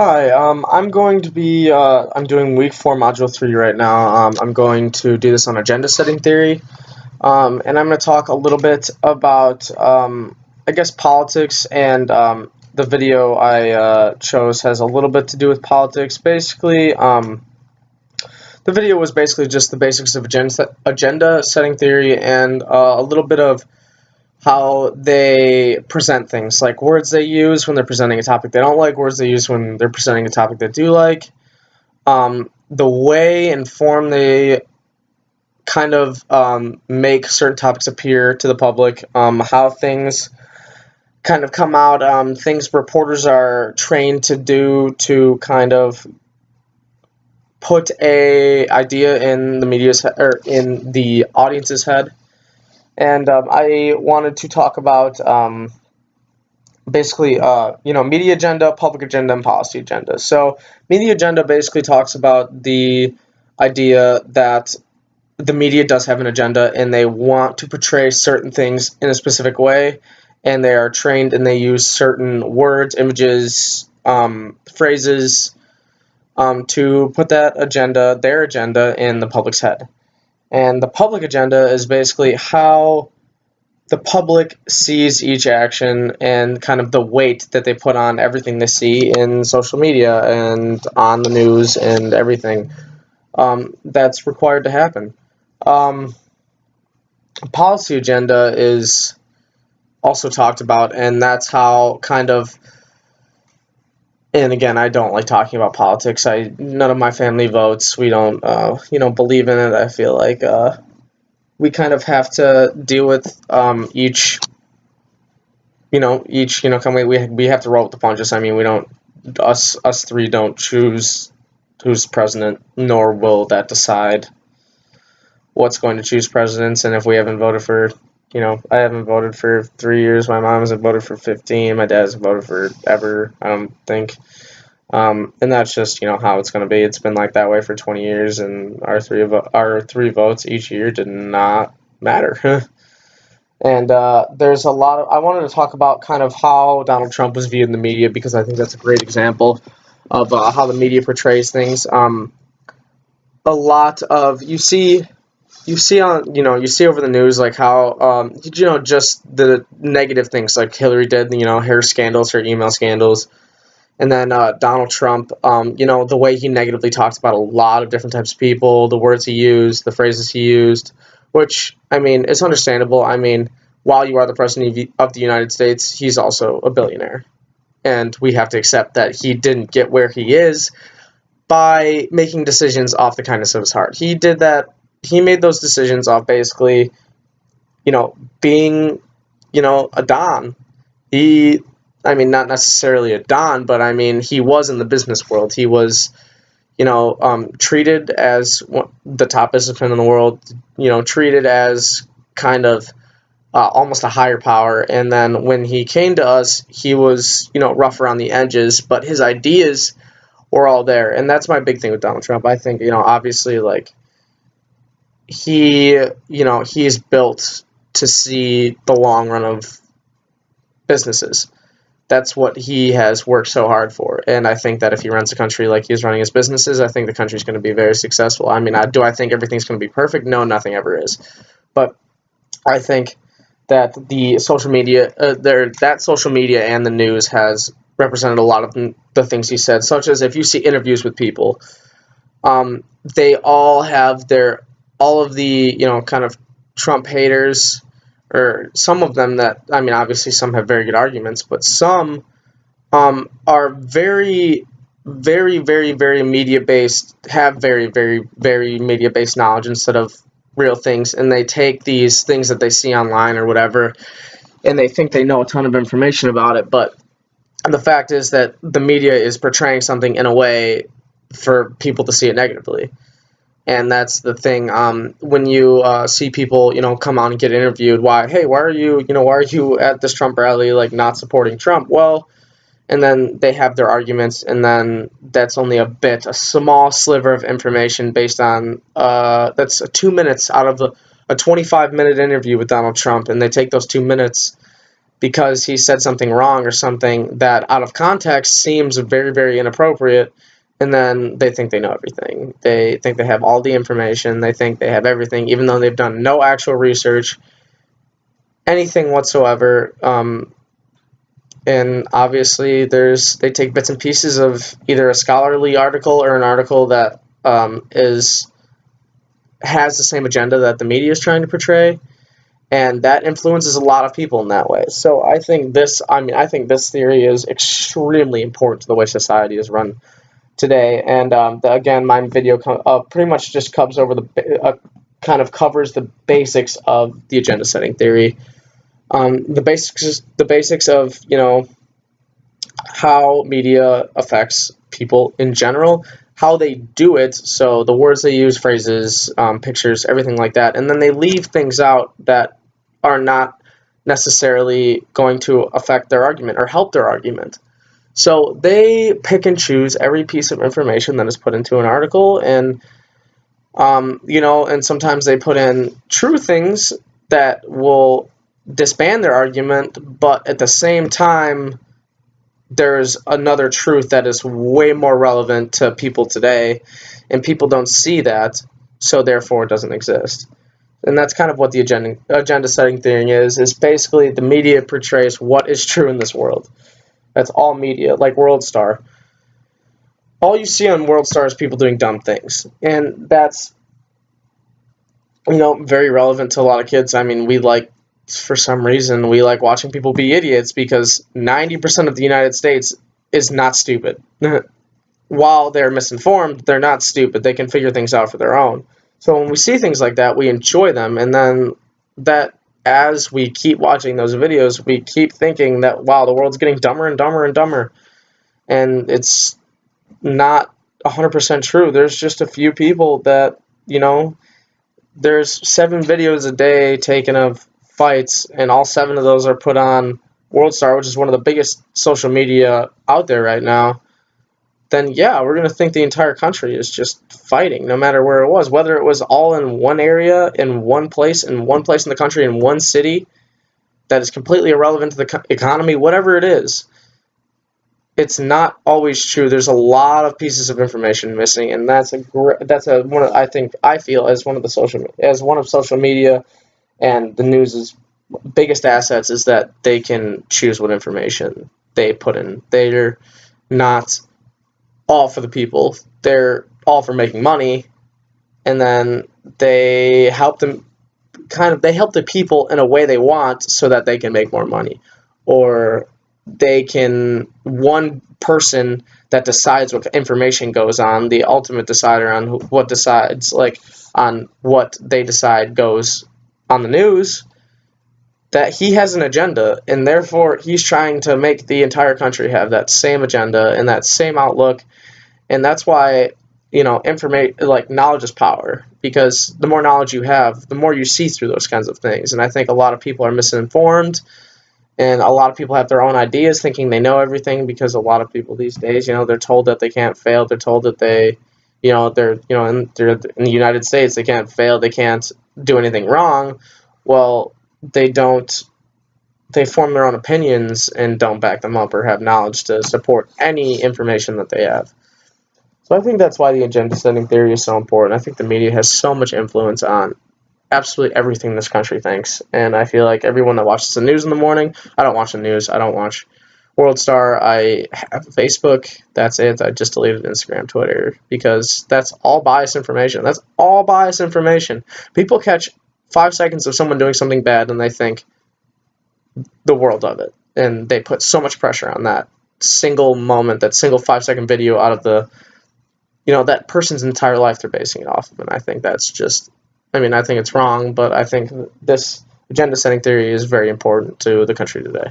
Hi, I'm doing week 4, module 3 right now. I'm going to do this on agenda setting theory, and I'm going to talk a little bit about, I guess, politics, and the video I chose has a little bit to do with politics. Basically, the video was basically just the basics of agenda setting theory and a little bit of how they present things, like words they use when they're presenting a topic they don't like, words they use when they're presenting a topic they do like, the way and form they kind of make certain topics appear to the public, how things kind of come out, things reporters are trained to do to kind of put a idea in the media's or in the audience's head. And I wanted to talk about basically, media agenda, public agenda, and policy agenda. So, media agenda basically talks about the idea that the media does have an agenda and they want to portray certain things in a specific way, and they are trained and they use certain words, images, phrases to put that agenda, their agenda, in the public's head. And the public agenda is basically how the public sees each action and kind of the weight that they put on everything they see in social media and on the news and everything that's required to happen. Um, Policy agenda is also talked about, and that's how kind of. And again, I don't like talking about politics. None of my family votes. We don't, believe in it. I feel like we kind of have to deal with we have to roll with the punches. I mean, we don't us three don't choose who's president, nor will that decide what's going to choose presidents. And if we haven't voted for, I haven't voted for 3 years. My mom hasn't voted for 15. My dad hasn't voted for ever, I don't think. And that's just how it's going to be. It's been like that way for 20 years, and our three votes each year did not matter. And there's a lot of. I wanted to talk about kind of how Donald Trump was viewed in the media, because I think that's a great example of how the media portrays things. A lot of you see over the news, like how just the negative things, like Hillary did, her scandals, her email scandals. And then Donald Trump, the way he negatively talks about a lot of different types of people, the words he used, the phrases he used, which, I mean, it's understandable. I mean, while you are the president of the United States, he's also a billionaire. And we have to accept that he didn't get where he is by making decisions off the kindness of his heart. He did that. He made those decisions off basically, being, a Don. Not necessarily a Don, but I mean, he was in the business world. He was, treated as the top businessman in the world, treated as kind of almost a higher power. And then when he came to us, he was, rough around the edges, but his ideas were all there. And that's my big thing with Donald Trump. I think, obviously, like, he's built to see the long run of businesses. That's what he has worked so hard for. And I think that if he runs the country like he's running his businesses, I think the country's going to be very successful. I mean, do I think everything's going to be perfect? No, nothing ever is. But I think that the social media, that social media and the news has represented a lot of the things he said, such as if you see interviews with people, they all have all of the, kind of Trump haters, or some of them that, I mean, obviously some have very good arguments, but some are very, very, very, very media-based, have very, very, very media-based knowledge instead of real things, and they take these things that they see online or whatever, and they think they know a ton of information about it, but the fact is that the media is portraying something in a way for people to see it negatively. And that's the thing. When you see people, come on and get interviewed, why are you at this Trump rally, like, not supporting Trump? Well, and then they have their arguments, and then that's only a small sliver of information based on that's 2 minutes out of a 25-minute interview with Donald Trump, and they take those 2 minutes because he said something wrong or something that out of context seems very, very inappropriate, and then they think they know everything. They think they have all the information. They think they have everything, even though they've done no actual research, anything whatsoever. And obviously, they take bits and pieces of either a scholarly article or an article that has the same agenda that the media is trying to portray, and that influences a lot of people in that way. So I think this theory is extremely important to the way society is run today. And again, my video pretty much just covers the basics of the agenda setting theory. The basics of how media affects people in general, how they do it, so the words they use, phrases, pictures, everything like that, and then they leave things out that are not necessarily going to affect their argument or help their argument. So they pick and choose every piece of information that is put into an article, and and sometimes they put in true things that will disband their argument, but at the same time, there's another truth that is way more relevant to people today, and people don't see that, so therefore it doesn't exist. And that's kind of what the agenda setting theory is basically the media portrays what is true in this world. That's all media, like World Star. All you see on World Star is people doing dumb things, and that's very relevant to a lot of kids. I mean, for some reason, we like watching people be idiots because 90% of the United States is not stupid. While they're misinformed, they're not stupid. They can figure things out for their own. So when we see things like that, we enjoy them. And then as we keep watching those videos, we keep thinking that, wow, the world's getting dumber and dumber and dumber. And it's not 100% true. There's just a few people that, there's 7 videos a day taken of fights, and all 7 of those are put on World Star, which is one of the biggest social media out there right now, then yeah, we're going to think the entire country is just fighting, no matter where it was. Whether it was all in one area, in one place in the country, in one city, that is completely irrelevant to the economy, whatever it is, it's not always true. There's a lot of pieces of information missing, and I feel as one of social media and the news's biggest assets is that they can choose what information they put in. They're not all for the people. They're all for making money, and then they help the people in a way they want so that they can make more money. Or one person that decides what information goes on, the ultimate decider on what they decide goes on the news, that he has an agenda, and therefore he's trying to make the entire country have that same agenda and that same outlook. And that's why knowledge is power, because the more knowledge you have, the more you see through those kinds of things. And I think a lot of people are misinformed, and a lot of people have their own ideas, thinking they know everything, because a lot of people these days, they're told that they can't fail. They're told that they're in the United States, they can't fail, they can't do anything wrong. Well, they form their own opinions and don't back them up or have knowledge to support any information that they have. So I think that's why the agenda setting theory is so important. I think the media has so much influence on absolutely everything this country thinks. And I feel like everyone that watches the news in the morning, I don't watch the news, I don't watch World Star, I have Facebook, that's it. I just deleted Instagram, Twitter, because that's all biased information. That's all biased information. People catch 5 seconds of someone doing something bad and they think the world of it. And they put so much pressure on that single moment, that single 5-second video out of that person's entire life they're basing it off of. And I think that's I think it's wrong, but I think this agenda setting theory is very important to the country today.